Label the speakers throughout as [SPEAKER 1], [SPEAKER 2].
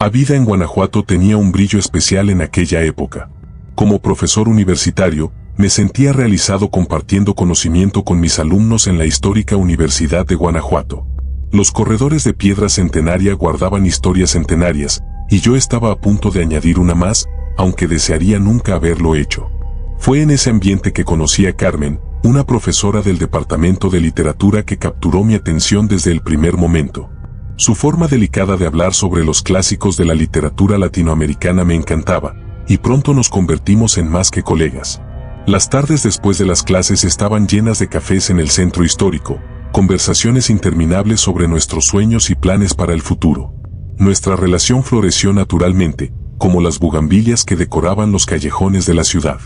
[SPEAKER 1] La vida en Guanajuato tenía un brillo especial en aquella época. Como profesor universitario, me sentía realizado compartiendo conocimiento con mis alumnos en la histórica Universidad de Guanajuato. Los corredores de piedra centenaria guardaban historias centenarias, y yo estaba a punto de añadir una más, aunque desearía nunca haberlo hecho. Fue en ese ambiente que conocí a Carmen, una profesora del Departamento de Literatura que capturó mi atención desde el primer momento. Su forma delicada de hablar sobre los clásicos de la literatura latinoamericana me encantaba, y pronto nos convertimos en más que colegas. Las tardes después de las clases estaban llenas de cafés en el centro histórico, conversaciones interminables sobre nuestros sueños y planes para el futuro. Nuestra relación floreció naturalmente, como las bugambilias que decoraban los callejones de la ciudad.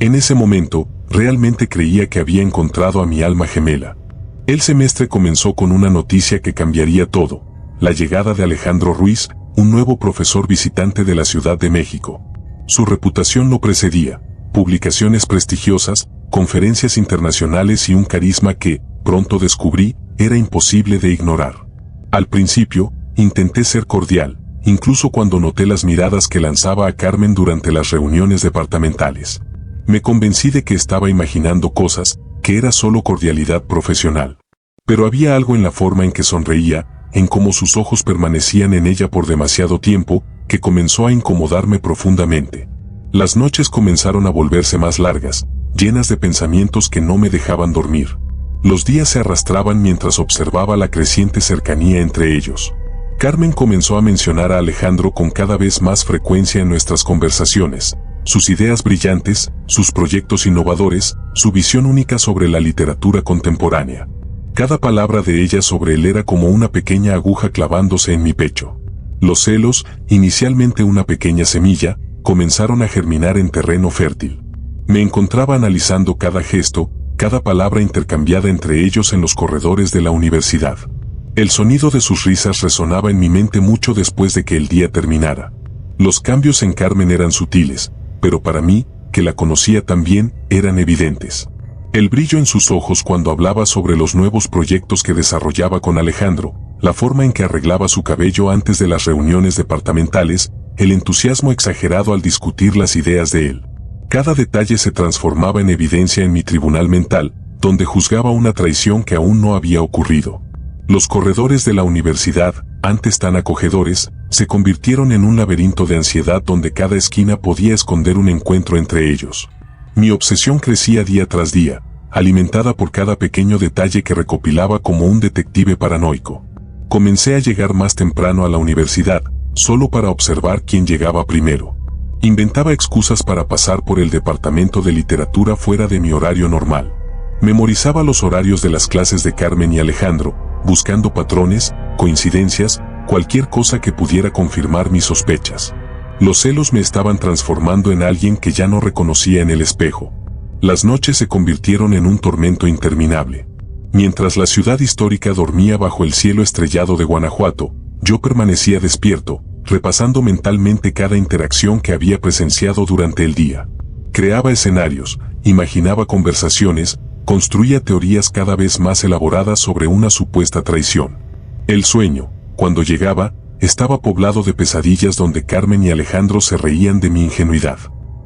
[SPEAKER 1] En ese momento, realmente creía que había encontrado a mi alma gemela. El semestre comenzó con una noticia que cambiaría todo: la llegada de Alejandro Ruiz, un nuevo profesor visitante de la Ciudad de México. Su reputación lo precedía: publicaciones prestigiosas, conferencias internacionales y un carisma que, pronto descubrí, era imposible de ignorar. Al principio, intenté ser cordial, incluso cuando noté las miradas que lanzaba a Carmen durante las reuniones departamentales. Me convencí de que estaba imaginando cosas, que era solo cordialidad profesional. Pero había algo en la forma en que sonreía, en cómo sus ojos permanecían en ella por demasiado tiempo, que comenzó a incomodarme profundamente. Las noches comenzaron a volverse más largas, llenas de pensamientos que no me dejaban dormir. Los días se arrastraban mientras observaba la creciente cercanía entre ellos. Carmen comenzó a mencionar a Alejandro con cada vez más frecuencia en nuestras conversaciones: sus ideas brillantes, sus proyectos innovadores, su visión única sobre la literatura contemporánea. Cada palabra de ella sobre él era como una pequeña aguja clavándose en mi pecho. Los celos, inicialmente una pequeña semilla, comenzaron a germinar en terreno fértil. Me encontraba analizando cada gesto, cada palabra intercambiada entre ellos en los corredores de la universidad. El sonido de sus risas resonaba en mi mente mucho después de que el día terminara. Los cambios en Carmen eran sutiles, pero para mí, que la conocía tan bien, eran evidentes. El brillo en sus ojos cuando hablaba sobre los nuevos proyectos que desarrollaba con Alejandro, la forma en que arreglaba su cabello antes de las reuniones departamentales, el entusiasmo exagerado al discutir las ideas de él. Cada detalle se transformaba en evidencia en mi tribunal mental, donde juzgaba una traición que aún no había ocurrido. Los corredores de la universidad, antes tan acogedores, se convirtieron en un laberinto de ansiedad donde cada esquina podía esconder un encuentro entre ellos. Mi obsesión crecía día tras día, alimentada por cada pequeño detalle que recopilaba como un detective paranoico. Comencé a llegar más temprano a la universidad, solo para observar quién llegaba primero. Inventaba excusas para pasar por el departamento de literatura fuera de mi horario normal. Memorizaba los horarios de las clases de Carmen y Alejandro, buscando patrones, coincidencias, cualquier cosa que pudiera confirmar mis sospechas. Los celos me estaban transformando en alguien que ya no reconocía en el espejo. Las noches se convirtieron en un tormento interminable. Mientras la ciudad histórica dormía bajo el cielo estrellado de Guanajuato, yo permanecía despierto, repasando mentalmente cada interacción que había presenciado durante el día. Creaba escenarios, imaginaba conversaciones, construía teorías cada vez más elaboradas sobre una supuesta traición. El sueño, cuando llegaba, estaba poblado de pesadillas donde Carmen y Alejandro se reían de mi ingenuidad.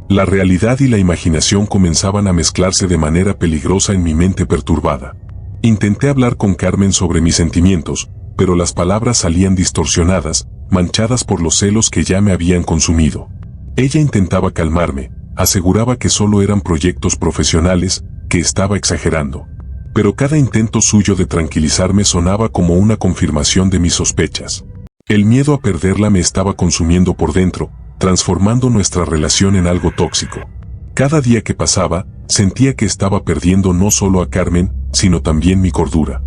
[SPEAKER 1] La realidad y la imaginación comenzaban a mezclarse de manera peligrosa en mi mente perturbada. Intenté hablar con Carmen sobre mis sentimientos, pero las palabras salían distorsionadas, manchadas por los celos que ya me habían consumido. Ella intentaba calmarme, aseguraba que solo eran proyectos profesionales, que estaba exagerando. Pero cada intento suyo de tranquilizarme sonaba como una confirmación de mis sospechas. El miedo a perderla me estaba consumiendo por dentro, transformando nuestra relación en algo tóxico. Cada día que pasaba, sentía que estaba perdiendo no solo a Carmen, sino también mi cordura.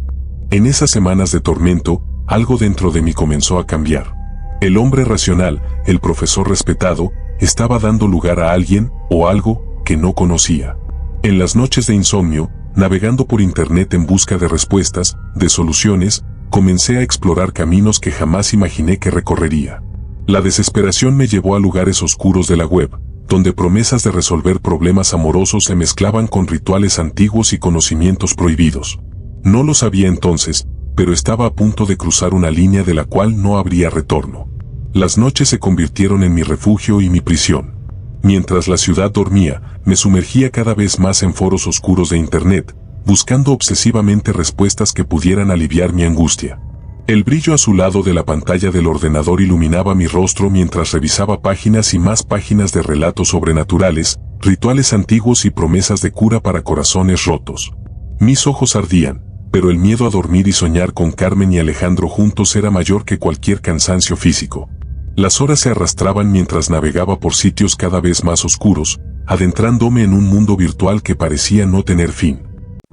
[SPEAKER 1] En esas semanas de tormento, algo dentro de mí comenzó a cambiar. El hombre racional, el profesor respetado, estaba dando lugar a alguien, o algo, que no conocía. En las noches de insomnio, navegando por internet en busca de respuestas, de soluciones, comencé a explorar caminos que jamás imaginé que recorrería. La desesperación me llevó a lugares oscuros de la web, donde promesas de resolver problemas amorosos se mezclaban con rituales antiguos y conocimientos prohibidos. No lo sabía entonces, pero estaba a punto de cruzar una línea de la cual no habría retorno. Las noches se convirtieron en mi refugio y mi prisión. Mientras la ciudad dormía, me sumergía cada vez más en foros oscuros de Internet, buscando obsesivamente respuestas que pudieran aliviar mi angustia. El brillo azulado de la pantalla del ordenador iluminaba mi rostro mientras revisaba páginas y más páginas de relatos sobrenaturales, rituales antiguos y promesas de cura para corazones rotos. Mis ojos ardían, pero el miedo a dormir y soñar con Carmen y Alejandro juntos era mayor que cualquier cansancio físico. Las horas se arrastraban mientras navegaba por sitios cada vez más oscuros, adentrándome en un mundo virtual que parecía no tener fin.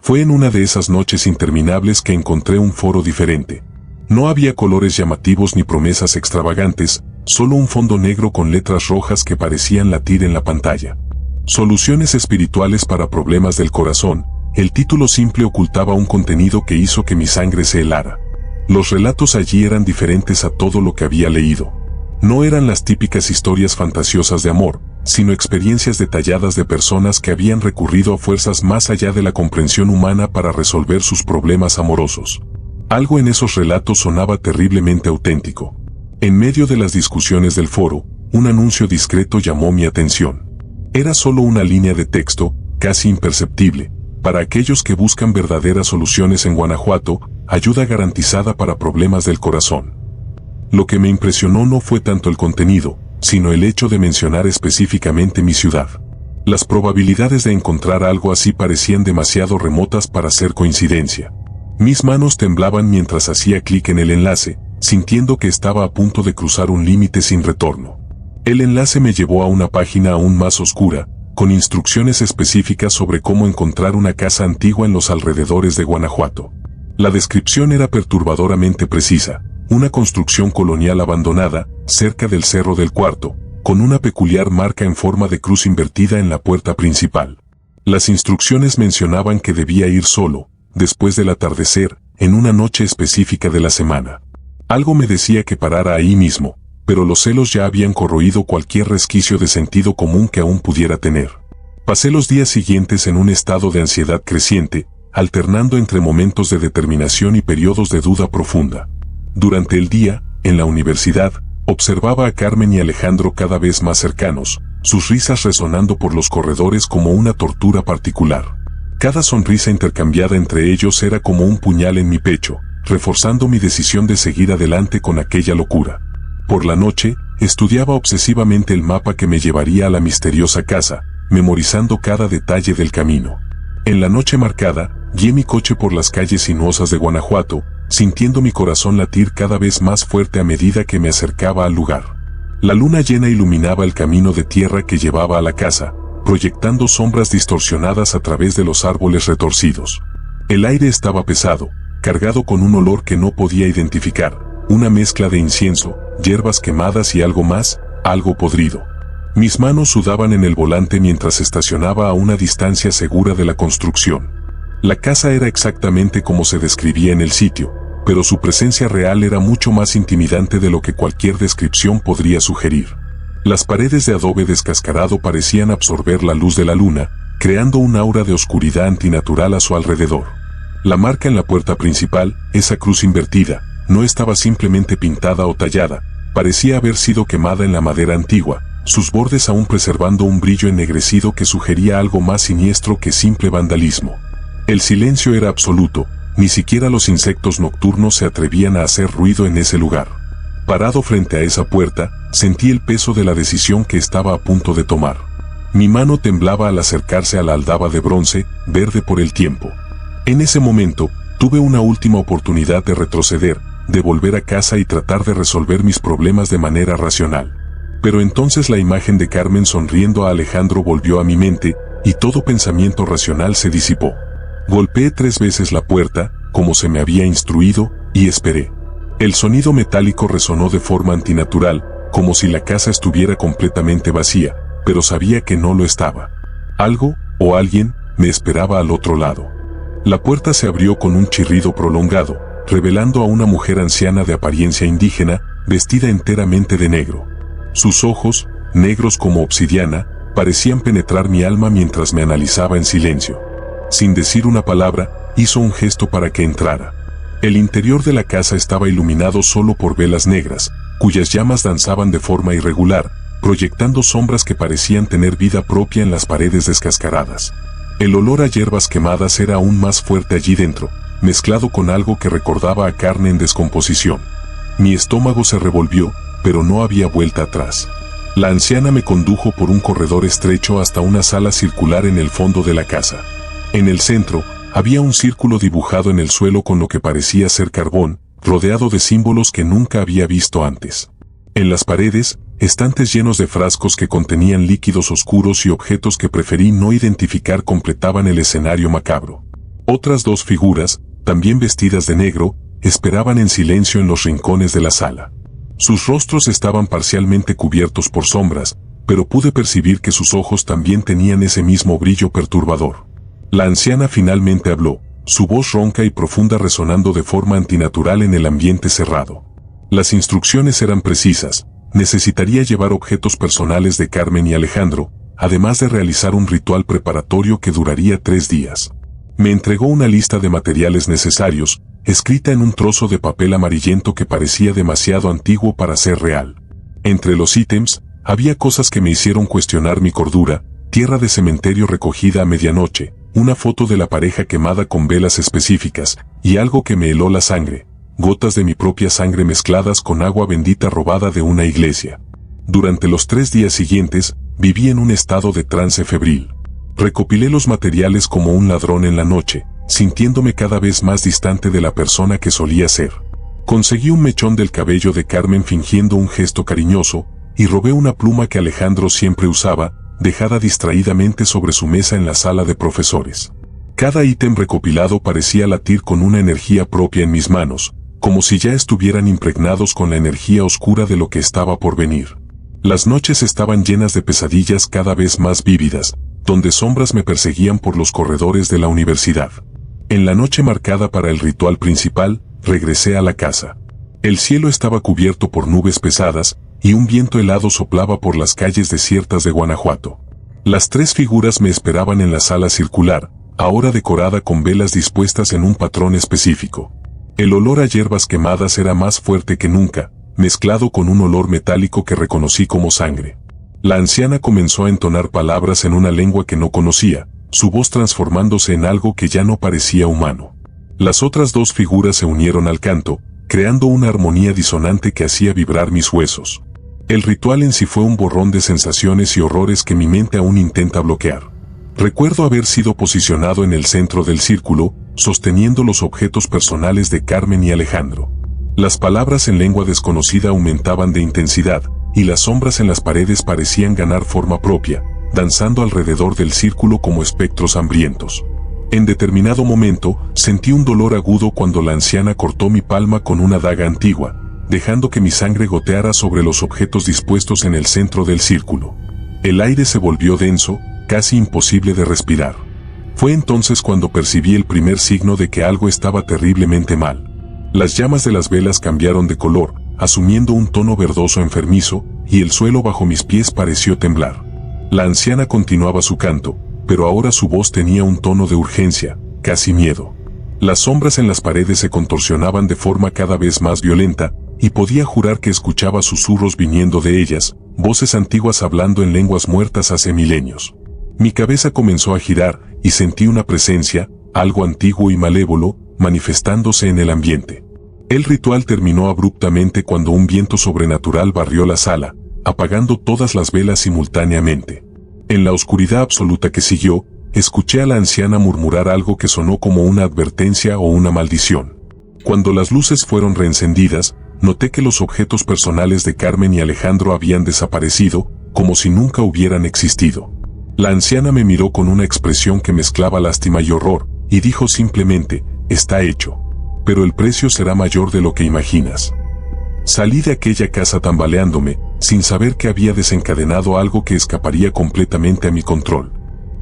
[SPEAKER 1] Fue en una de esas noches interminables que encontré un foro diferente. No había colores llamativos ni promesas extravagantes, solo un fondo negro con letras rojas que parecían latir en la pantalla. Soluciones espirituales para problemas del corazón. El título simple ocultaba un contenido que hizo que mi sangre se helara. Los relatos allí eran diferentes a todo lo que había leído. No eran las típicas historias fantasiosas de amor, sino experiencias detalladas de personas que habían recurrido a fuerzas más allá de la comprensión humana para resolver sus problemas amorosos. Algo en esos relatos sonaba terriblemente auténtico. En medio de las discusiones del foro, un anuncio discreto llamó mi atención. Era solo una línea de texto, casi imperceptible. Para aquellos que buscan verdaderas soluciones en Guanajuato, ayuda garantizada para problemas del corazón. Lo que me impresionó no fue tanto el contenido, sino el hecho de mencionar específicamente mi ciudad. Las probabilidades de encontrar algo así parecían demasiado remotas para ser coincidencia. Mis manos temblaban mientras hacía clic en el enlace, sintiendo que estaba a punto de cruzar un límite sin retorno. El enlace me llevó a una página aún más oscura, con instrucciones específicas sobre cómo encontrar una casa antigua en los alrededores de Guanajuato. La descripción era perturbadoramente precisa: una construcción colonial abandonada, cerca del Cerro del Cuarto, con una peculiar marca en forma de cruz invertida en la puerta principal. Las instrucciones mencionaban que debía ir solo, después del atardecer, en una noche específica de la semana. Algo me decía que parara ahí mismo, pero los celos ya habían corroído cualquier resquicio de sentido común que aún pudiera tener. Pasé los días siguientes en un estado de ansiedad creciente, alternando entre momentos de determinación y periodos de duda profunda. Durante el día, en la universidad, observaba a Carmen y Alejandro cada vez más cercanos, sus risas resonando por los corredores como una tortura particular. Cada sonrisa intercambiada entre ellos era como un puñal en mi pecho, reforzando mi decisión de seguir adelante con aquella locura. Por la noche, estudiaba obsesivamente el mapa que me llevaría a la misteriosa casa, memorizando cada detalle del camino. En la noche marcada, guié mi coche por las calles sinuosas de Guanajuato, sintiendo mi corazón latir cada vez más fuerte a medida que me acercaba al lugar. La luna llena iluminaba el camino de tierra que llevaba a la casa, proyectando sombras distorsionadas a través de los árboles retorcidos. El aire estaba pesado, cargado con un olor que no podía identificar, una mezcla de incienso, hierbas quemadas y algo más, algo podrido. Mis manos sudaban en el volante mientras estacionaba a una distancia segura de la construcción. La casa era exactamente como se describía en el sitio, pero su presencia real era mucho más intimidante de lo que cualquier descripción podría sugerir. Las paredes de adobe descascarado parecían absorber la luz de la luna, creando un aura de oscuridad antinatural a su alrededor. La marca en la puerta principal, esa cruz invertida, no estaba simplemente pintada o tallada, parecía haber sido quemada en la madera antigua, sus bordes aún preservando un brillo ennegrecido que sugería algo más siniestro que simple vandalismo. El silencio era absoluto, ni siquiera los insectos nocturnos se atrevían a hacer ruido en ese lugar. Parado frente a esa puerta, sentí el peso de la decisión que estaba a punto de tomar. Mi mano temblaba al acercarse a la aldaba de bronce, verde por el tiempo. En ese momento, tuve una última oportunidad de retroceder, de volver a casa y tratar de resolver mis problemas de manera racional. Pero entonces la imagen de Carmen sonriendo a Alejandro volvió a mi mente, y todo pensamiento racional se disipó. Golpeé 3 veces la puerta, como se me había instruido, y esperé. El sonido metálico resonó de forma antinatural, como si la casa estuviera completamente vacía, pero sabía que no lo estaba. Algo, o alguien, me esperaba al otro lado. La puerta se abrió con un chirrido prolongado, revelando a una mujer anciana de apariencia indígena, vestida enteramente de negro. Sus ojos, negros como obsidiana, parecían penetrar mi alma mientras me analizaba en silencio. Sin decir una palabra, hizo un gesto para que entrara. El interior de la casa estaba iluminado solo por velas negras, cuyas llamas danzaban de forma irregular, proyectando sombras que parecían tener vida propia en las paredes descascaradas. El olor a hierbas quemadas era aún más fuerte allí dentro, mezclado con algo que recordaba a carne en descomposición. Mi estómago se revolvió, pero no había vuelta atrás. La anciana me condujo por un corredor estrecho hasta una sala circular en el fondo de la casa. En el centro, había un círculo dibujado en el suelo con lo que parecía ser carbón, rodeado de símbolos que nunca había visto antes. En las paredes, estantes llenos de frascos que contenían líquidos oscuros y objetos que preferí no identificar completaban el escenario macabro. Otras dos figuras, también vestidas de negro, esperaban en silencio en los rincones de la sala. Sus rostros estaban parcialmente cubiertos por sombras, pero pude percibir que sus ojos también tenían ese mismo brillo perturbador. La anciana finalmente habló, su voz ronca y profunda resonando de forma antinatural en el ambiente cerrado. Las instrucciones eran precisas: necesitaría llevar objetos personales de Carmen y Alejandro, además de realizar un ritual preparatorio que duraría 3 días. Me entregó una lista de materiales necesarios, escrita en un trozo de papel amarillento que parecía demasiado antiguo para ser real. Entre los ítems, había cosas que me hicieron cuestionar mi cordura: tierra de cementerio recogida a medianoche, una foto de la pareja quemada con velas específicas, y algo que me heló la sangre: gotas de mi propia sangre mezcladas con agua bendita robada de una iglesia. Durante los 3 días siguientes, viví en un estado de trance febril. Recopilé los materiales como un ladrón en la noche, sintiéndome cada vez más distante de la persona que solía ser. Conseguí un mechón del cabello de Carmen fingiendo un gesto cariñoso, y robé una pluma que Alejandro siempre usaba, dejada distraídamente sobre su mesa en la sala de profesores. Cada ítem recopilado parecía latir con una energía propia en mis manos, como si ya estuvieran impregnados con la energía oscura de lo que estaba por venir. Las noches estaban llenas de pesadillas cada vez más vívidas, donde sombras me perseguían por los corredores de la universidad. En la noche marcada para el ritual principal, regresé a la casa. El cielo estaba cubierto por nubes pesadas, y un viento helado soplaba por las calles desiertas de Guanajuato. Las 3 figuras me esperaban en la sala circular, ahora decorada con velas dispuestas en un patrón específico. El olor a hierbas quemadas era más fuerte que nunca, mezclado con un olor metálico que reconocí como sangre. La anciana comenzó a entonar palabras en una lengua que no conocía, su voz transformándose en algo que ya no parecía humano. Las otras 2 figuras se unieron al canto, creando una armonía disonante que hacía vibrar mis huesos. El ritual en sí fue un borrón de sensaciones y horrores que mi mente aún intenta bloquear. Recuerdo haber sido posicionado en el centro del círculo, sosteniendo los objetos personales de Carmen y Alejandro. Las palabras en lengua desconocida aumentaban de intensidad, y las sombras en las paredes parecían ganar forma propia, danzando alrededor del círculo como espectros hambrientos. En determinado momento, sentí un dolor agudo cuando la anciana cortó mi palma con una daga antigua, dejando que mi sangre goteara sobre los objetos dispuestos en el centro del círculo. El aire se volvió denso, casi imposible de respirar. Fue entonces cuando percibí el primer signo de que algo estaba terriblemente mal. Las llamas de las velas cambiaron de color, asumiendo un tono verdoso enfermizo, y el suelo bajo mis pies pareció temblar. La anciana continuaba su canto, pero ahora su voz tenía un tono de urgencia, casi miedo. Las sombras en las paredes se contorsionaban de forma cada vez más violenta, y podía jurar que escuchaba susurros viniendo de ellas, voces antiguas hablando en lenguas muertas hace milenios. Mi cabeza comenzó a girar, y sentí una presencia, algo antiguo y malévolo, manifestándose en el ambiente. El ritual terminó abruptamente cuando un viento sobrenatural barrió la sala, apagando todas las velas simultáneamente. En la oscuridad absoluta que siguió, escuché a la anciana murmurar algo que sonó como una advertencia o una maldición. Cuando las luces fueron reencendidas, noté que los objetos personales de Carmen y Alejandro habían desaparecido, como si nunca hubieran existido. La anciana me miró con una expresión que mezclaba lástima y horror, y dijo simplemente: «Está hecho. Pero el precio será mayor de lo que imaginas». Salí de aquella casa tambaleándome, sin saber que había desencadenado algo que escaparía completamente a mi control.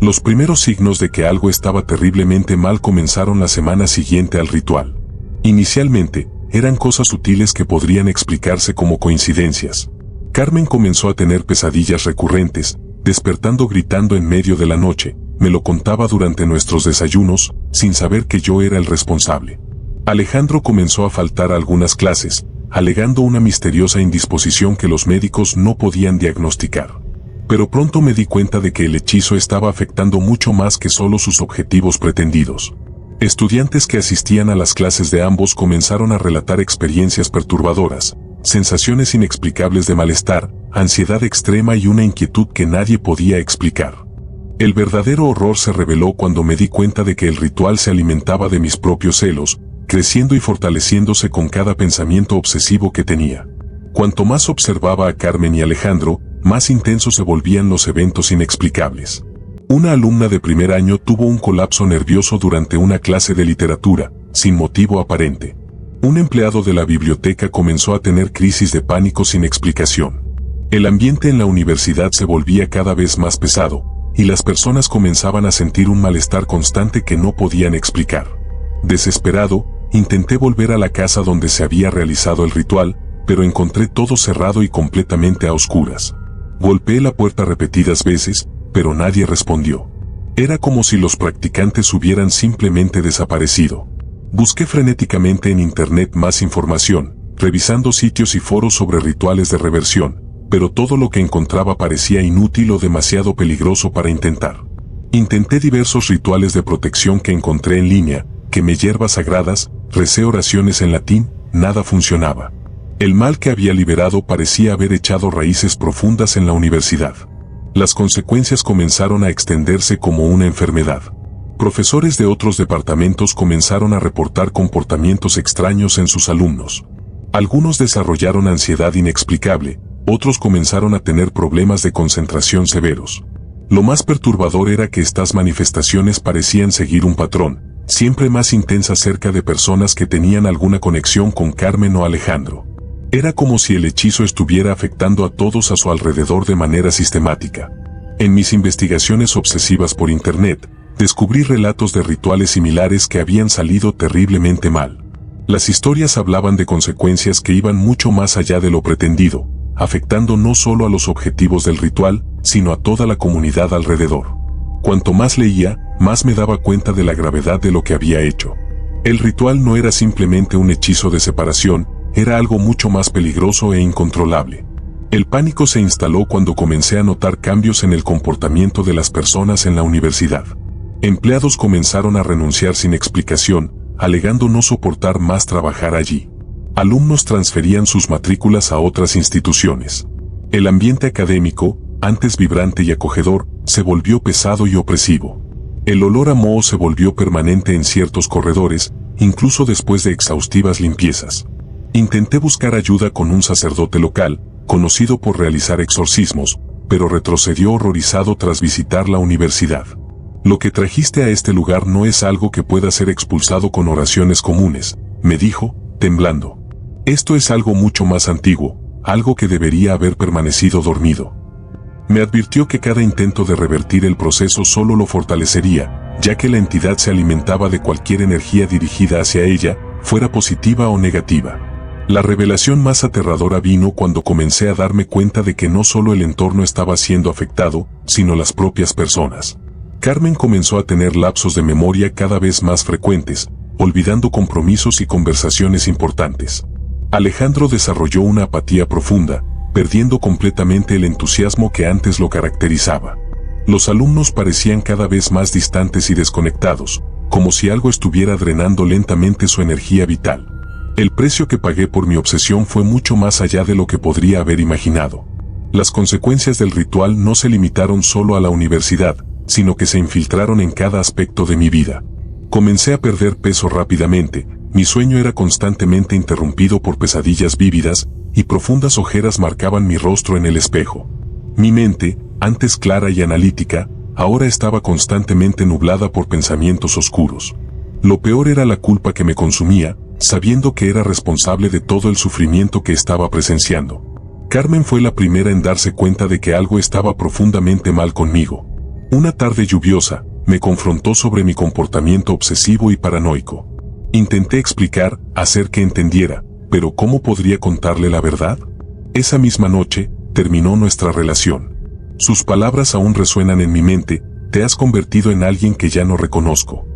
[SPEAKER 1] Los primeros signos de que algo estaba terriblemente mal comenzaron la semana siguiente al ritual. Inicialmente, eran cosas sutiles que podrían explicarse como coincidencias. Carmen comenzó a tener pesadillas recurrentes, despertando gritando en medio de la noche. Me lo contaba durante nuestros desayunos, sin saber que yo era el responsable. Alejandro comenzó a faltar a algunas clases, alegando una misteriosa indisposición que los médicos no podían diagnosticar. Pero pronto me di cuenta de que el hechizo estaba afectando mucho más que solo sus objetivos pretendidos. Estudiantes que asistían a las clases de ambos comenzaron a relatar experiencias perturbadoras, sensaciones inexplicables de malestar, ansiedad extrema y una inquietud que nadie podía explicar. El verdadero horror se reveló cuando me di cuenta de que el ritual se alimentaba de mis propios celos, creciendo y fortaleciéndose con cada pensamiento obsesivo que tenía. Cuanto más observaba a Carmen y Alejandro, más intensos se volvían los eventos inexplicables. Una alumna de primer año tuvo un colapso nervioso durante una clase de literatura, sin motivo aparente. Un empleado de la biblioteca comenzó a tener crisis de pánico sin explicación. El ambiente en la universidad se volvía cada vez más pesado, y las personas comenzaban a sentir un malestar constante que no podían explicar. Desesperado, intenté volver a la casa donde se había realizado el ritual, pero encontré todo cerrado y completamente a oscuras. Golpeé la puerta repetidas veces, pero nadie respondió. Era como si los practicantes hubieran simplemente desaparecido. Busqué frenéticamente en internet más información, revisando sitios y foros sobre rituales de reversión, pero todo lo que encontraba parecía inútil o demasiado peligroso para intentar. Intenté diversos rituales de protección que encontré en línea, quemé hierbas sagradas, recé oraciones en latín, nada funcionaba. El mal que había liberado parecía haber echado raíces profundas en la universidad. Las consecuencias comenzaron a extenderse como una enfermedad. Profesores de otros departamentos comenzaron a reportar comportamientos extraños en sus alumnos. Algunos desarrollaron ansiedad inexplicable, otros comenzaron a tener problemas de concentración severos. Lo más perturbador era que estas manifestaciones parecían seguir un patrón, siempre más intensa cerca de personas que tenían alguna conexión con Carmen o Alejandro. Era como si el hechizo estuviera afectando a todos a su alrededor de manera sistemática. En mis investigaciones obsesivas por internet, descubrí relatos de rituales similares que habían salido terriblemente mal. Las historias hablaban de consecuencias que iban mucho más allá de lo pretendido, afectando no solo a los objetivos del ritual, sino a toda la comunidad alrededor. Cuanto más leía, más me daba cuenta de la gravedad de lo que había hecho. El ritual no era simplemente un hechizo de separación, era algo mucho más peligroso e incontrolable. El pánico se instaló cuando comencé a notar cambios en el comportamiento de las personas en la universidad. Empleados comenzaron a renunciar sin explicación, alegando no soportar más trabajar allí. Alumnos transferían sus matrículas a otras instituciones. El ambiente académico, antes vibrante y acogedor, se volvió pesado y opresivo. El olor a moho se volvió permanente en ciertos corredores, incluso después de exhaustivas limpiezas. Intenté buscar ayuda con un sacerdote local, conocido por realizar exorcismos, pero retrocedió horrorizado tras visitar la universidad. Lo que trajiste a este lugar no es algo que pueda ser expulsado con oraciones comunes, me dijo, temblando. Esto es algo mucho más antiguo, algo que debería haber permanecido dormido. Me advirtió que cada intento de revertir el proceso solo lo fortalecería, ya que la entidad se alimentaba de cualquier energía dirigida hacia ella, fuera positiva o negativa. La revelación más aterradora vino cuando comencé a darme cuenta de que no solo el entorno estaba siendo afectado, sino las propias personas. Carmen comenzó a tener lapsos de memoria cada vez más frecuentes, olvidando compromisos y conversaciones importantes. Alejandro desarrolló una apatía profunda, perdiendo completamente el entusiasmo que antes lo caracterizaba. Los alumnos parecían cada vez más distantes y desconectados, como si algo estuviera drenando lentamente su energía vital. El precio que pagué por mi obsesión fue mucho más allá de lo que podría haber imaginado. Las consecuencias del ritual no se limitaron solo a la universidad, sino que se infiltraron en cada aspecto de mi vida. Comencé a perder peso rápidamente, mi sueño era constantemente interrumpido por pesadillas vívidas, y profundas ojeras marcaban mi rostro en el espejo. Mi mente, antes clara y analítica, ahora estaba constantemente nublada por pensamientos oscuros. Lo peor era la culpa que me consumía, sabiendo que era responsable de todo el sufrimiento que estaba presenciando. Carmen fue la primera en darse cuenta de que algo estaba profundamente mal conmigo. Una tarde lluviosa, me confrontó sobre mi comportamiento obsesivo y paranoico. Intenté explicar, hacer que entendiera, pero ¿cómo podría contarle la verdad? Esa misma noche, terminó nuestra relación. Sus palabras aún resuenan en mi mente, te has convertido en alguien que ya no reconozco.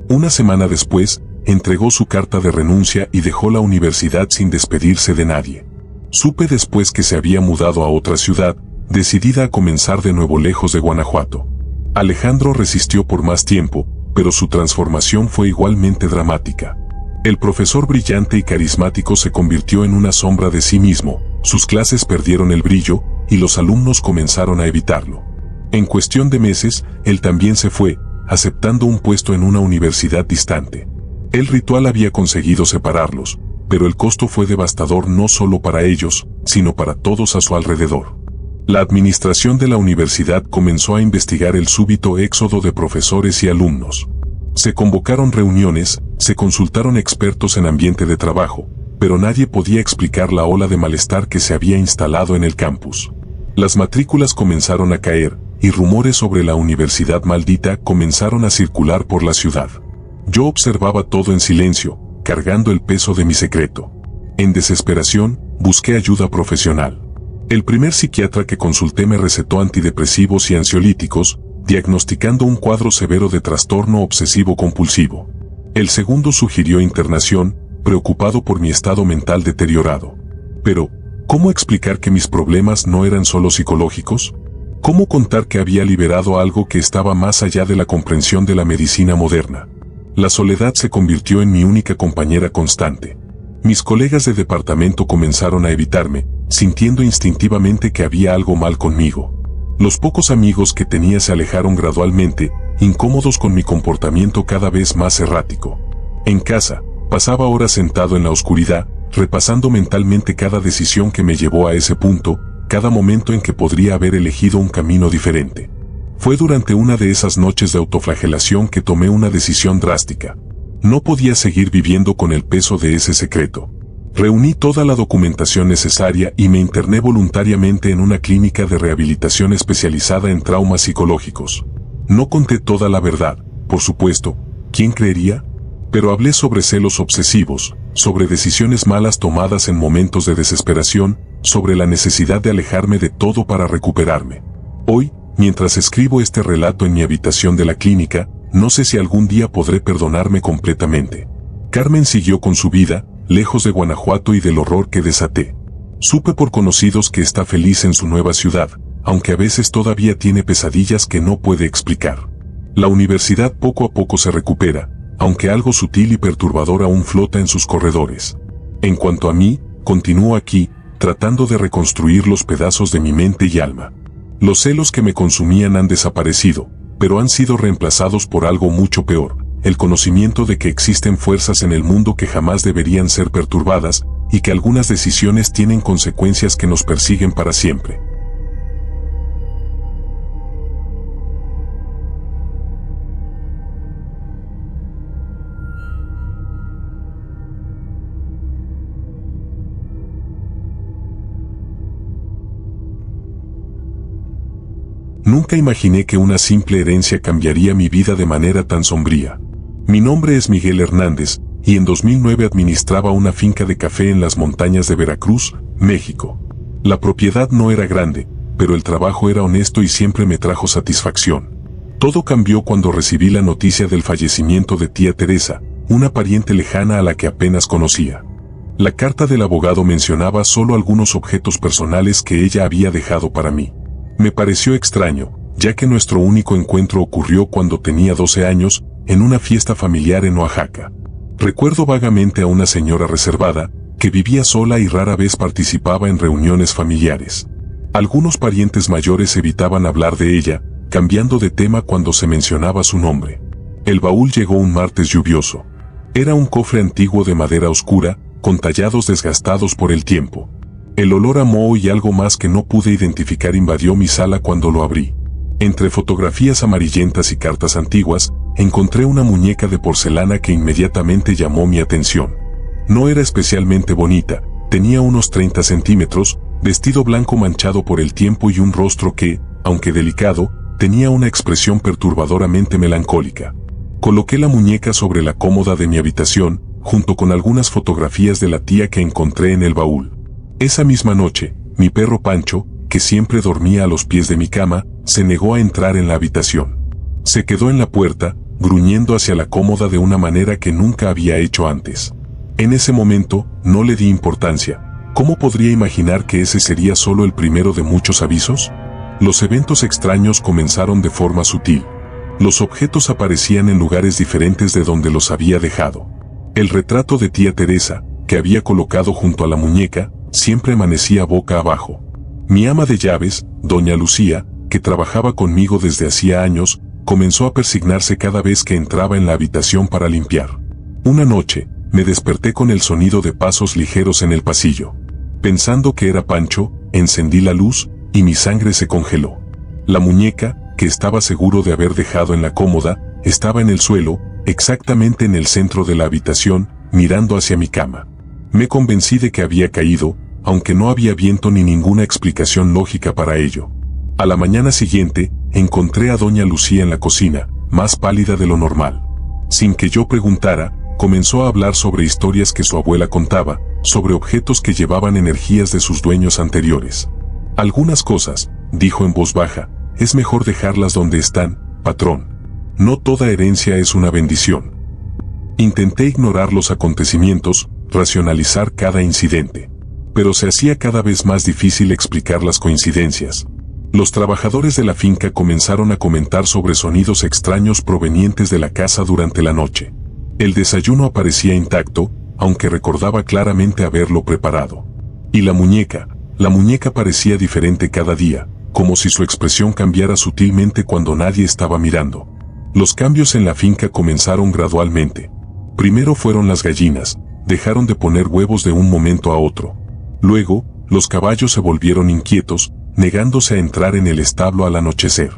[SPEAKER 1] Una semana después, entregó su carta de renuncia y dejó la universidad sin despedirse de nadie. Supe después que se había mudado a otra ciudad, decidida a comenzar de nuevo lejos de Guanajuato. Alejandro resistió por más tiempo, pero su transformación fue igualmente dramática. El profesor brillante y carismático se convirtió en una sombra de sí mismo, sus clases perdieron el brillo, y los alumnos comenzaron a evitarlo. En cuestión de meses, él también se fue, aceptando un puesto en una universidad distante. El ritual había conseguido separarlos, pero el costo fue devastador no solo para ellos, sino para todos a su alrededor. La administración de la universidad comenzó a investigar el súbito éxodo de profesores y alumnos. Se convocaron reuniones, se consultaron expertos en ambiente de trabajo, pero nadie podía explicar la ola de malestar que se había instalado en el campus. Las matrículas comenzaron a caer, y rumores sobre la universidad maldita comenzaron a circular por la ciudad. Yo observaba todo en silencio, cargando el peso de mi secreto. En desesperación, busqué ayuda profesional. El primer psiquiatra que consulté me recetó antidepresivos y ansiolíticos, diagnosticando un cuadro severo de trastorno obsesivo-compulsivo. El segundo sugirió internación, preocupado por mi estado mental deteriorado. Pero, ¿cómo explicar que mis problemas no eran solo psicológicos? ¿Cómo contar que había liberado algo que estaba más allá de la comprensión de la medicina moderna? La soledad se convirtió en mi única compañera constante. Mis colegas de departamento comenzaron a evitarme, sintiendo instintivamente que había algo mal conmigo. Los pocos amigos que tenía se alejaron gradualmente, incómodos con mi comportamiento cada vez más errático. En casa, pasaba horas sentado en la oscuridad, repasando mentalmente cada decisión que me llevó a ese punto, cada momento en que podría haber elegido un camino diferente. Fue durante una de esas noches de autoflagelación que tomé una decisión drástica. No podía seguir viviendo con el peso de ese secreto. Reuní toda la documentación necesaria y me interné voluntariamente en una clínica de rehabilitación especializada en traumas psicológicos. No conté toda la verdad, por supuesto, ¿quién creería? Pero hablé sobre celos obsesivos, sobre decisiones malas tomadas en momentos de desesperación, sobre la necesidad de alejarme de todo para recuperarme. Hoy, mientras escribo este relato en mi habitación de la clínica, no sé si algún día podré perdonarme completamente. Carmen siguió con su vida, lejos de Guanajuato y del horror que desaté. Supe por conocidos que está feliz en su nueva ciudad, aunque a veces todavía tiene pesadillas que no puede explicar. La universidad poco a poco se recupera, aunque algo sutil y perturbador aún flota en sus corredores. En cuanto a mí, continúo aquí, tratando de reconstruir los pedazos de mi mente y alma. Los celos que me consumían han desaparecido, pero han sido reemplazados por algo mucho peor, el conocimiento de que existen fuerzas en el mundo que jamás deberían ser perturbadas, y que algunas decisiones tienen consecuencias que nos persiguen para siempre. Nunca imaginé que una simple herencia cambiaría mi vida de manera tan sombría. Mi nombre es Miguel Hernández, y en 2009 administraba una finca de café en las montañas de Veracruz, México. La propiedad no era grande, pero el trabajo era honesto y siempre me trajo satisfacción. Todo cambió cuando recibí la noticia del fallecimiento de tía Teresa, una pariente lejana a la que apenas conocía. La carta del abogado mencionaba solo algunos objetos personales que ella había dejado para mí. Me pareció extraño, ya que nuestro único encuentro ocurrió cuando tenía 12 años, en una fiesta familiar en Oaxaca. Recuerdo vagamente a una señora reservada, que vivía sola y rara vez participaba en reuniones familiares. Algunos parientes mayores evitaban hablar de ella, cambiando de tema cuando se mencionaba su nombre. El baúl llegó un martes lluvioso. Era un cofre antiguo de madera oscura, con tallados desgastados por el tiempo. El olor a moho y algo más que no pude identificar invadió mi sala cuando lo abrí. Entre fotografías amarillentas y cartas antiguas, encontré una muñeca de porcelana que inmediatamente llamó mi atención. No era especialmente bonita, tenía unos 30 centímetros, vestido blanco manchado por el tiempo y un rostro que, aunque delicado, tenía una expresión perturbadoramente melancólica. Coloqué la muñeca sobre la cómoda de mi habitación, junto con algunas fotografías de la tía que encontré en el baúl. Esa misma noche, mi perro Pancho, que siempre dormía a los pies de mi cama, se negó a entrar en la habitación. Se quedó en la puerta, gruñendo hacia la cómoda de una manera que nunca había hecho antes. En ese momento, no le di importancia. ¿Cómo podría imaginar que ese sería solo el primero de muchos avisos? Los eventos extraños comenzaron de forma sutil. Los objetos aparecían en lugares diferentes de donde los había dejado. El retrato de tía Teresa, que había colocado junto a la muñeca, siempre amanecía boca abajo. Mi ama de llaves, doña Lucía, que trabajaba conmigo desde hacía años, comenzó a persignarse cada vez que entraba en la habitación para limpiar. Una noche, me desperté con el sonido de pasos ligeros en el pasillo. Pensando que era Pancho, encendí la luz, y mi sangre se congeló. La muñeca, que estaba seguro de haber dejado en la cómoda, estaba en el suelo, exactamente en el centro de la habitación, mirando hacia mi cama. Me convencí de que había caído, aunque no había viento ni ninguna explicación lógica para ello. A la mañana siguiente, encontré a doña Lucía en la cocina, más pálida de lo normal. Sin que yo preguntara, comenzó a hablar sobre historias que su abuela contaba, sobre objetos que llevaban energías de sus dueños anteriores. Algunas cosas, dijo en voz baja, es mejor dejarlas donde están, patrón. No toda herencia es una bendición. Intenté ignorar los acontecimientos, racionalizar cada incidente. Pero se hacía cada vez más difícil explicar las coincidencias. Los trabajadores de la finca comenzaron a comentar sobre sonidos extraños provenientes de la casa durante la noche. El desayuno aparecía intacto, aunque recordaba claramente haberlo preparado. Y la muñeca parecía diferente cada día, como si su expresión cambiara sutilmente cuando nadie estaba mirando. Los cambios en la finca comenzaron gradualmente. Primero fueron las gallinas, dejaron de poner huevos de un momento a otro. Luego, los caballos se volvieron inquietos, negándose a entrar en el establo al anochecer.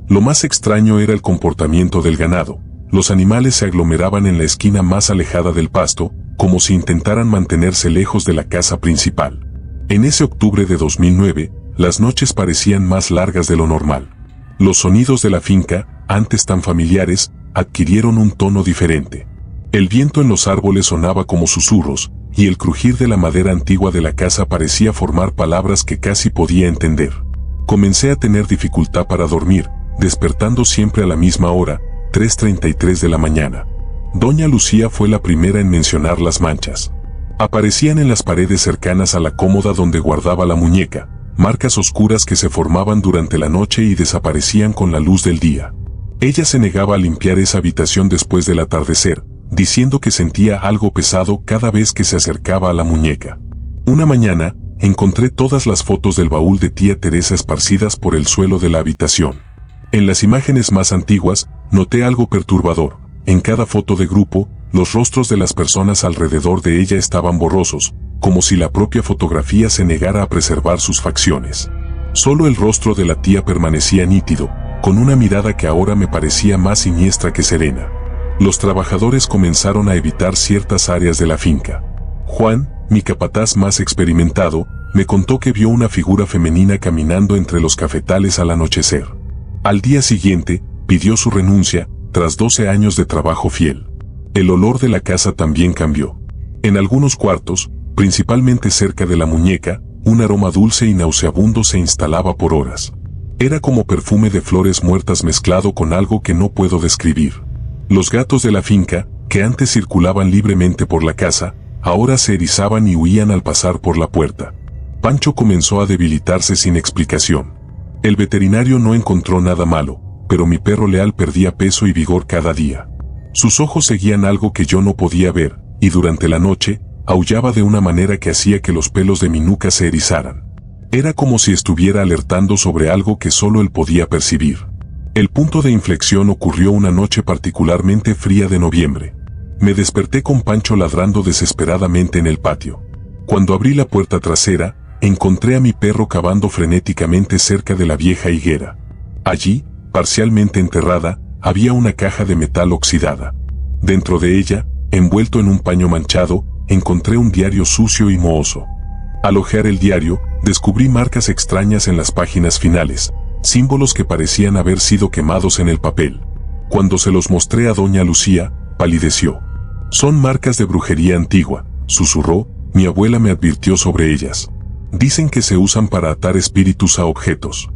[SPEAKER 1] Lo más extraño era el comportamiento del ganado. Los animales se aglomeraban en la esquina más alejada del pasto, como si intentaran mantenerse lejos de la casa principal. En ese octubre de 2009, las noches parecían más largas de lo normal. Los sonidos de la finca, antes tan familiares, adquirieron un tono diferente. El viento en los árboles sonaba como susurros, y el crujir de la madera antigua de la casa parecía formar palabras que casi podía entender. Comencé a tener dificultad para dormir, despertando siempre a la misma hora, 3:33 de la mañana. Doña Lucía fue la primera en mencionar las manchas. Aparecían en las paredes cercanas a la cómoda donde guardaba la muñeca, marcas oscuras que se formaban durante la noche y desaparecían con la luz del día. Ella se negaba a limpiar esa habitación después del atardecer, diciendo que sentía algo pesado cada vez que se acercaba a la muñeca. Una mañana, encontré todas las fotos del baúl de tía Teresa esparcidas por el suelo de la habitación. En las imágenes más antiguas, noté algo perturbador. En cada foto de grupo, los rostros de las personas alrededor de ella estaban borrosos, como si la propia fotografía se negara a preservar sus facciones. Solo el rostro de la tía permanecía nítido, con una mirada que ahora me parecía más siniestra que serena. Los trabajadores comenzaron a evitar ciertas áreas de la finca. Juan, mi capataz más experimentado, me contó que vio una figura femenina caminando entre los cafetales al anochecer. Al día siguiente, pidió su renuncia, tras 12 años de trabajo fiel. El olor de la casa también cambió. En algunos cuartos, principalmente cerca de la muñeca, un aroma dulce y nauseabundo se instalaba por horas. Era como perfume de flores muertas mezclado con algo que no puedo describir. Los gatos de la finca, que antes circulaban libremente por la casa, ahora se erizaban y huían al pasar por la puerta. Pancho comenzó a debilitarse sin explicación. El veterinario no encontró nada malo, pero mi perro leal perdía peso y vigor cada día. Sus ojos seguían algo que yo no podía ver, y durante la noche, aullaba de una manera que hacía que los pelos de mi nuca se erizaran. Era como si estuviera alertando sobre algo que solo él podía percibir. El punto de inflexión ocurrió una noche particularmente fría de noviembre. Me desperté con Pancho ladrando desesperadamente en el patio. Cuando abrí la puerta trasera, encontré a mi perro cavando frenéticamente cerca de la vieja higuera. Allí, parcialmente enterrada, había una caja de metal oxidada. Dentro de ella, envuelto en un paño manchado, encontré un diario sucio y mohoso. Al hojear el diario, descubrí marcas extrañas en las páginas finales, símbolos que parecían haber sido quemados en el papel. Cuando se los mostré a doña Lucía, palideció. «Son marcas de brujería antigua», susurró, «mi abuela me advirtió sobre ellas. Dicen que se usan para atar espíritus a objetos».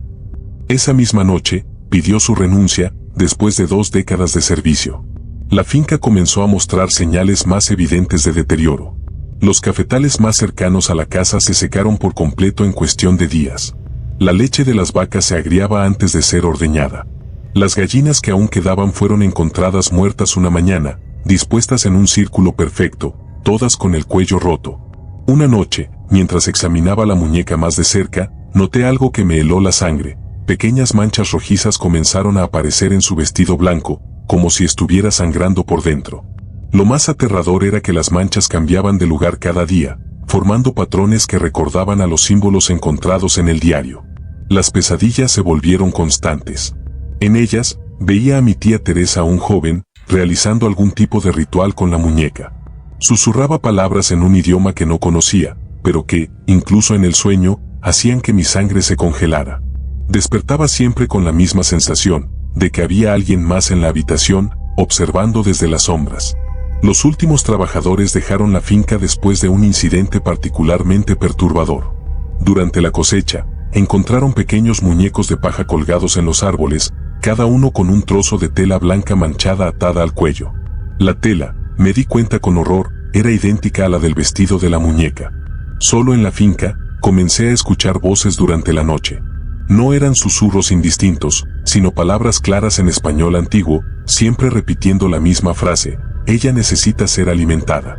[SPEAKER 1] Esa misma noche, pidió su renuncia, después de 2 décadas de servicio. La finca comenzó a mostrar señales más evidentes de deterioro. Los cafetales más cercanos a la casa se secaron por completo en cuestión de días. La leche de las vacas se agriaba antes de ser ordeñada. Las gallinas que aún quedaban fueron encontradas muertas una mañana, dispuestas en un círculo perfecto, todas con el cuello roto. Una noche, mientras examinaba la muñeca más de cerca, noté algo que me heló la sangre. Pequeñas manchas rojizas comenzaron a aparecer en su vestido blanco, como si estuviera sangrando por dentro. Lo más aterrador era que las manchas cambiaban de lugar cada día, formando patrones que recordaban a los símbolos encontrados en el diario. Las pesadillas se volvieron constantes. En ellas, veía a mi tía Teresa, un joven, realizando algún tipo de ritual con la muñeca. Susurraba palabras en un idioma que no conocía, pero que, incluso en el sueño, hacían que mi sangre se congelara. Despertaba siempre con la misma sensación, de que había alguien más en la habitación, observando desde las sombras. Los últimos trabajadores dejaron la finca después de un incidente particularmente perturbador. Durante la cosecha, encontraron pequeños muñecos de paja colgados en los árboles, cada uno con un trozo de tela blanca manchada atada al cuello. La tela, me di cuenta con horror, era idéntica a la del vestido de la muñeca. Solo en la finca, comencé a escuchar voces durante la noche. No eran susurros indistintos, sino palabras claras en español antiguo, siempre repitiendo la misma frase: ella necesita ser alimentada.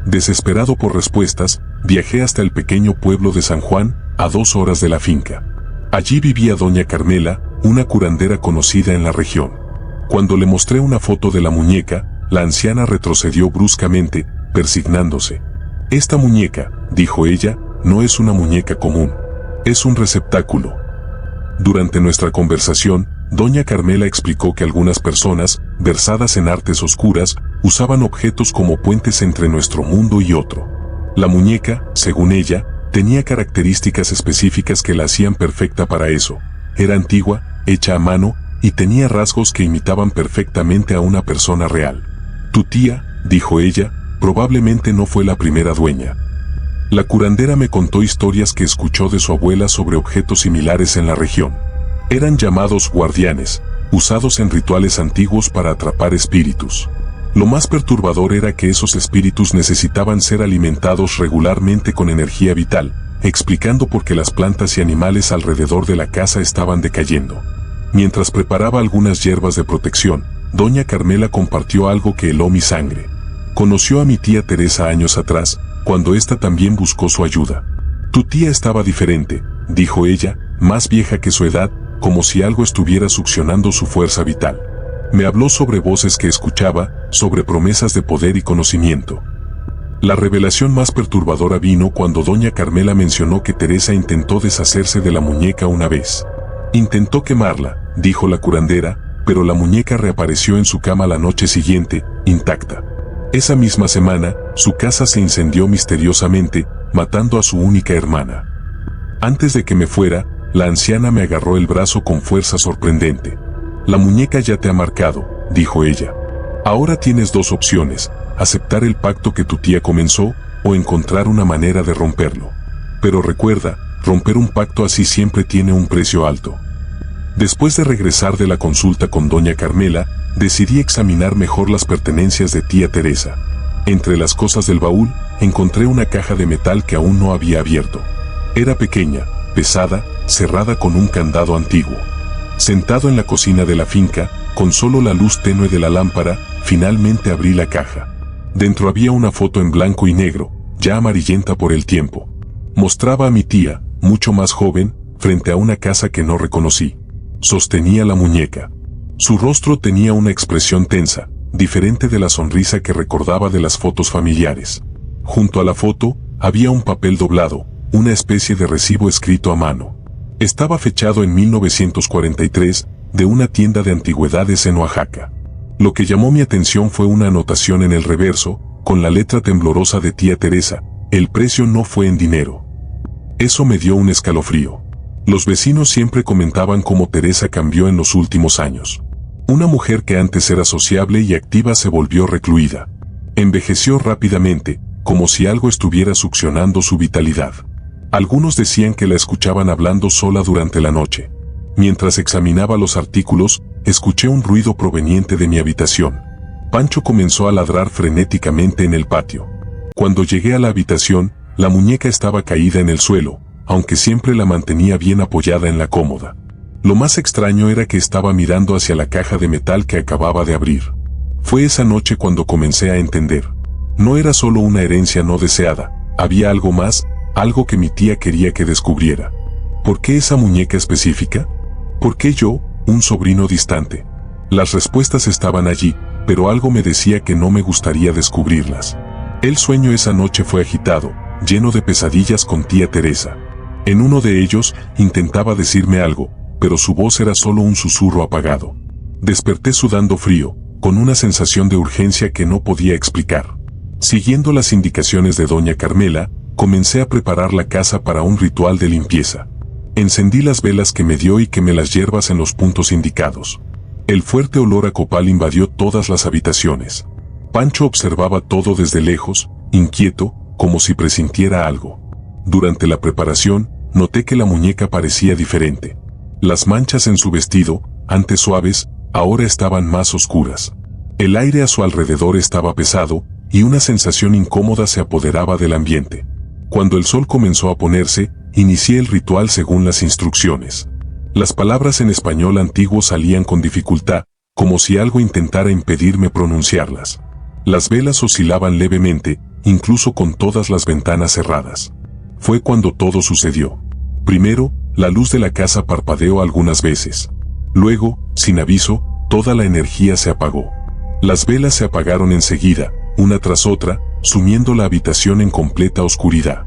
[SPEAKER 1] Desesperado por respuestas, viajé hasta el pequeño pueblo de San Juan, a 2 horas de la finca. Allí vivía doña Carmela, una curandera conocida en la región. Cuando le mostré una foto de la muñeca, la anciana retrocedió bruscamente, persignándose. Esta muñeca, dijo ella, no es una muñeca común. Es un receptáculo. Durante nuestra conversación, doña Carmela explicó que algunas personas, versadas en artes oscuras, usaban objetos como puentes entre nuestro mundo y otro. La muñeca, según ella, tenía características específicas que la hacían perfecta para eso. Era antigua, hecha a mano, y tenía rasgos que imitaban perfectamente a una persona real. Tu tía, dijo ella, probablemente no fue la primera dueña. La curandera me contó historias que escuchó de su abuela sobre objetos similares en la región. Eran llamados guardianes, usados en rituales antiguos para atrapar espíritus. Lo más perturbador era que esos espíritus necesitaban ser alimentados regularmente con energía vital, explicando por qué las plantas y animales alrededor de la casa estaban decayendo. Mientras preparaba algunas hierbas de protección, doña Carmela compartió algo que heló mi sangre. Conoció a mi tía Teresa años atrás, cuando ésta también buscó su ayuda. Tu tía estaba diferente, dijo ella, más vieja que su edad, como si algo estuviera succionando su fuerza vital. Me habló sobre voces que escuchaba, sobre promesas de poder y conocimiento. La revelación más perturbadora vino cuando doña Carmela mencionó que Teresa intentó deshacerse de la muñeca una vez. Intentó quemarla, dijo la curandera, pero la muñeca reapareció en su cama la noche siguiente, intacta. Esa misma semana, su casa se incendió misteriosamente, matando a su única hermana. Antes de que me fuera, la anciana me agarró el brazo con fuerza sorprendente. La muñeca ya te ha marcado, dijo ella. Ahora tienes 2 opciones, aceptar el pacto que tu tía comenzó, o encontrar una manera de romperlo. Pero recuerda, romper un pacto así siempre tiene un precio alto. Después de regresar de la consulta con doña Carmela, decidí examinar mejor las pertenencias de tía Teresa. Entre las cosas del baúl, encontré una caja de metal que aún no había abierto. Era pequeña, pesada, cerrada con un candado antiguo. Sentado en la cocina de la finca, con solo la luz tenue de la lámpara, finalmente abrí la caja. Dentro había una foto en blanco y negro, ya amarillenta por el tiempo. Mostraba a mi tía, mucho más joven, frente a una casa que no reconocí. Sostenía la muñeca. Su rostro tenía una expresión tensa, diferente de la sonrisa que recordaba de las fotos familiares. Junto a la foto, había un papel doblado, una especie de recibo escrito a mano. Estaba fechado en 1943, de una tienda de antigüedades en Oaxaca. Lo que llamó mi atención fue una anotación en el reverso, con la letra temblorosa de tía Teresa: el precio no fue en dinero. Eso me dio un escalofrío. Los vecinos siempre comentaban cómo Teresa cambió en los últimos años. Una mujer que antes era sociable y activa se volvió recluida. Envejeció rápidamente, como si algo estuviera succionando su vitalidad. Algunos decían que la escuchaban hablando sola durante la noche. Mientras examinaba los artículos, escuché un ruido proveniente de mi habitación. Pancho comenzó a ladrar frenéticamente en el patio. Cuando llegué a la habitación, la muñeca estaba caída en el suelo, aunque siempre la mantenía bien apoyada en la cómoda. Lo más extraño era que estaba mirando hacia la caja de metal que acababa de abrir. Fue esa noche cuando comencé a entender. No era solo una herencia no deseada, había algo más, algo que mi tía quería que descubriera. ¿Por qué esa muñeca específica? ¿Por qué yo, un sobrino distante? Las respuestas estaban allí, pero algo me decía que no me gustaría descubrirlas. El sueño esa noche fue agitado, lleno de pesadillas con tía Teresa. En uno de ellos, intentaba decirme algo, pero su voz era solo un susurro apagado. Desperté sudando frío, con una sensación de urgencia que no podía explicar. Siguiendo las indicaciones de doña Carmela, comencé a preparar la casa para un ritual de limpieza. Encendí las velas que me dio y quemé las hierbas en los puntos indicados. El fuerte olor a copal invadió todas las habitaciones. Pancho observaba todo desde lejos, inquieto, como si presintiera algo. Durante la preparación, noté que la muñeca parecía diferente. Las manchas en su vestido, antes suaves, ahora estaban más oscuras. El aire a su alrededor estaba pesado, y una sensación incómoda se apoderaba del ambiente. Cuando el sol comenzó a ponerse, inicié el ritual según las instrucciones. Las palabras en español antiguo salían con dificultad, como si algo intentara impedirme pronunciarlas. Las velas oscilaban levemente, incluso con todas las ventanas cerradas. Fue cuando todo sucedió. Primero, la luz de la casa parpadeó algunas veces. Luego, sin aviso, toda la energía se apagó. Las velas se apagaron enseguida, una tras otra, sumiendo la habitación en completa oscuridad.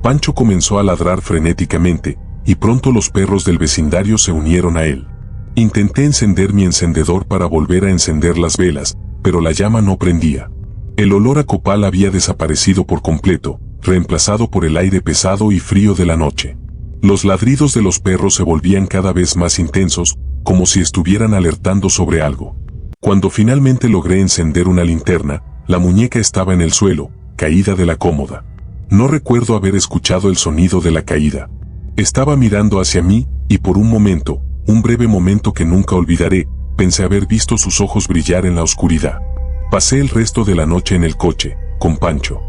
[SPEAKER 1] Pancho comenzó a ladrar frenéticamente, y pronto los perros del vecindario se unieron a él. Intenté encender mi encendedor para volver a encender las velas, pero la llama no prendía. El olor a copal había desaparecido por completo, reemplazado por el aire pesado y frío de la noche. Los ladridos de los perros se volvían cada vez más intensos, como si estuvieran alertando sobre algo. Cuando finalmente logré encender una linterna, la muñeca estaba en el suelo, caída de la cómoda. No recuerdo haber escuchado el sonido de la caída. Estaba mirando hacia mí, y por un momento, un breve momento que nunca olvidaré, pensé haber visto sus ojos brillar en la oscuridad. Pasé el resto de la noche en el coche, con Pancho.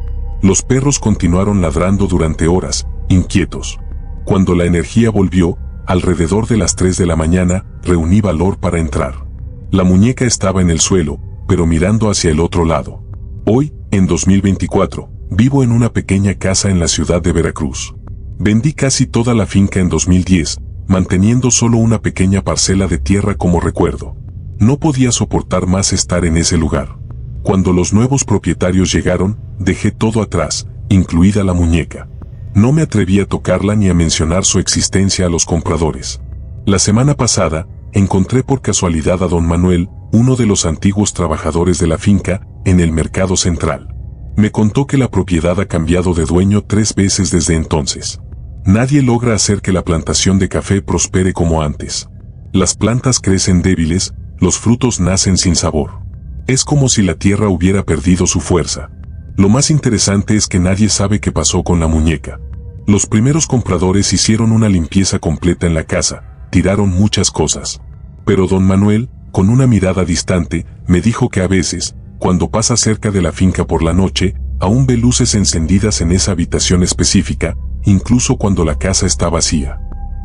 [SPEAKER 1] Los perros continuaron ladrando durante horas, inquietos. Cuando la energía volvió, alrededor de las 3 de la mañana, reuní valor para entrar. La muñeca estaba en el suelo, pero mirando hacia el otro lado. Hoy, en 2024, vivo en una pequeña casa en la ciudad de Veracruz. Vendí casi toda la finca en 2010, manteniendo solo una pequeña parcela de tierra como recuerdo. No podía soportar más estar en ese lugar. Cuando los nuevos propietarios llegaron, dejé todo atrás, incluida la muñeca. No me atreví a tocarla ni a mencionar su existencia a los compradores. La semana pasada, encontré por casualidad a don Manuel, uno de los antiguos trabajadores de la finca, en el mercado central. Me contó que la propiedad ha cambiado de dueño 3 veces desde entonces. Nadie logra hacer que la plantación de café prospere como antes. Las plantas crecen débiles, los frutos nacen sin sabor. Es como si la tierra hubiera perdido su fuerza. Lo más interesante es que nadie sabe qué pasó con la muñeca. Los primeros compradores hicieron una limpieza completa en la casa, tiraron muchas cosas. Pero don Manuel, con una mirada distante, me dijo que a veces, cuando pasa cerca de la finca por la noche, aún ve luces encendidas en esa habitación específica, incluso cuando la casa está vacía.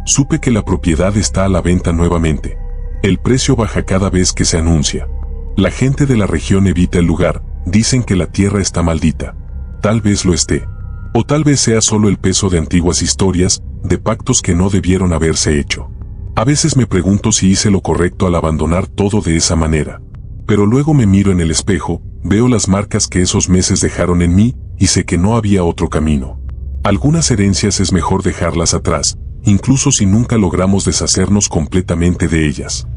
[SPEAKER 1] Supe que la propiedad está a la venta nuevamente. El precio baja cada vez que se anuncia. La gente de la región evita el lugar, dicen que la tierra está maldita. Tal vez lo esté. O tal vez sea solo el peso de antiguas historias, de pactos que no debieron haberse hecho. A veces me pregunto si hice lo correcto al abandonar todo de esa manera. Pero luego me miro en el espejo, veo las marcas que esos meses dejaron en mí, y sé que no había otro camino. Algunas herencias es mejor dejarlas atrás, incluso si nunca logramos deshacernos completamente de ellas.